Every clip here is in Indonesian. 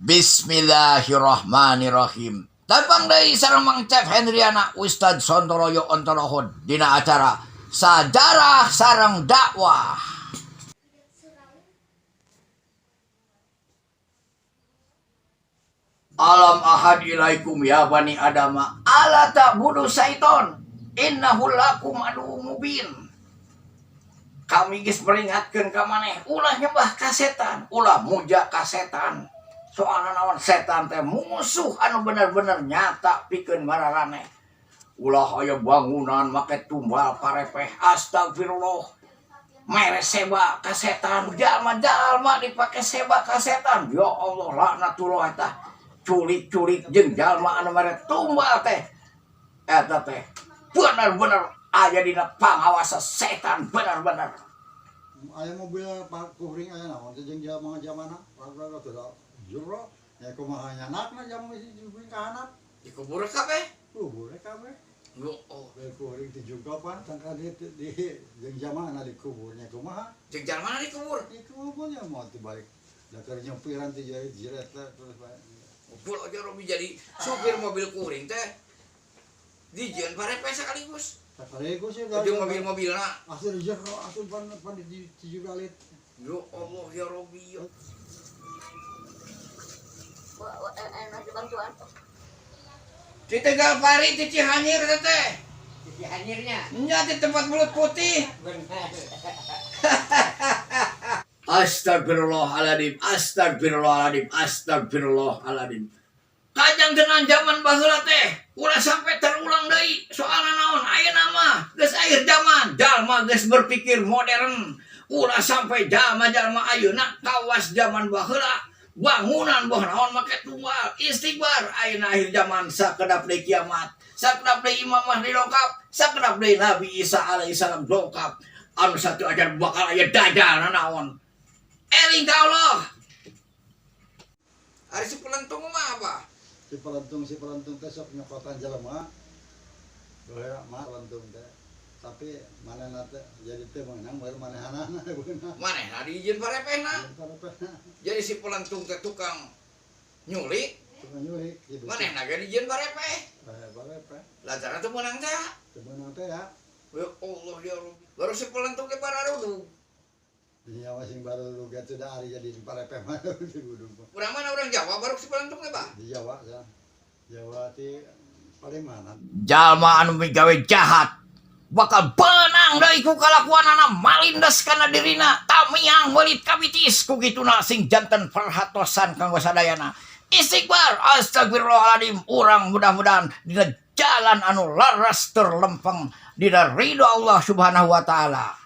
Bismillahirrahmanirrahim. Tapang day sarang Mang Chef Henriana Ustad Sontoroyo Ontorohon dina acara Sajarah Sarang Dakwah. Alam ahad ilaikum ya bani adama ala ta'budu syaiton innahu lakum adu mubin. Kami geus peringatkeun ka maneh ulah nyembah ka setan, ulah muja ka setan. Soalna naon setan teh musuh anu bener-bener nyata pikeun mararane. Ulah aya bangunan make tumbal parepeh, astagfirullah. Mere seba ka setan, jalma-jalma dipake seba ka setan. Ya Allah laknatullah eta. Culik-culik jeung jalma anu mere tumbal teh. Eta teh bener-bener aya dina pangawasa setan bener-bener. Aya mobil Pak Kuring aya naon teh jeung jalma-jalmana? Warga teh juro ya kumaha nyanakna jam kuring ka hanap Dikubur kabeh. kubur kabeh. Yo oh, Kuring teh juga pan tangka di jeung jalmana dikuburnya kumaha? jeung jalmana dikubur. Dikuburnya mau dibalik. Da keur nyempiran teh jadi jiret terus bae. Pul aja Robi jadi supir mobil kuring teh. Dijieun parepeh sakaligus. Sakaligus sih Jeung mobil-mobilna. asli jero asli pan di jugalit. Yo Allah ya Robi. Di Tegal Pari, di Cianjur teh. Di Cianjurnya. Nya di tempat mulut putih. Benar. Astagfirullahaladzim, astagfirullahaladzim, astagfirullahaladzim. Kajang dengan zaman baheula teh, ulah sampai terulang deui. Soalna naon? Ayeuna mah geus akhir zaman, jalma geus berpikir modern. Ulah sampai jalma-jalma ayeuna kawas zaman baheula. Bangunan boh naon make tumbal, istighfar. Ayeuna akhir zaman sakedap deui kiamat, sakedap deui Imam Mahdi dongkap, sakedap deui Nabi Isa alaihissalam dongkap. Anu satu ajar bakal aya dajal naon. Eling ka Allah. Ari si pelentung mah apa? Si pelantung teh sok nyokotan jelema. Doa mah pelantung teh. Tapi manehna teh jadi teh menang baru manehanana beunang. Manehna dijieun parepehna. Jadi si pelentung teh tukang nyulik. Tukang nyulik gitu. Manehna ge dijieun parepeh. Barepeh. Lantaran teu meunang teh. Teu meunang teh ya. Ya Allah ya Rabbi. Baru si pelentung ge pararudu. Dinya masing baru lu get sudah hari jadi parepeh mah di gudung. Urang mana orang Jawa baru si pelentung teh, Bah? Di Jawa ya. Jawa ti paling mana? Jalma anu migawe jahat bakal benang deui ku kalakuanana malindes kana dirina tamiang welit kabitis ku kituna sing janten perhatosan kanggo sadayana. Istighfar, astagfirullahaladzim. Urang mudah-mudahan dina jalan anu laras terlempeng dina ridho Allah Subhanahu wa taala.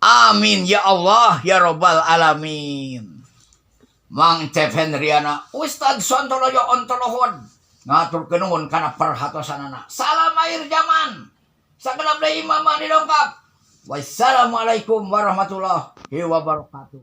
Amin ya Allah ya Rabbal alamin. Mang Chef Henriana Ustad Sontoroyo Ontorohon ngaturkeun nuhun kana perhatosanana. Salam akhir zaman. Sakedap deui Imam Mahdi dongkap. Wassalamualaikum warahmatullahi wabarakatuh.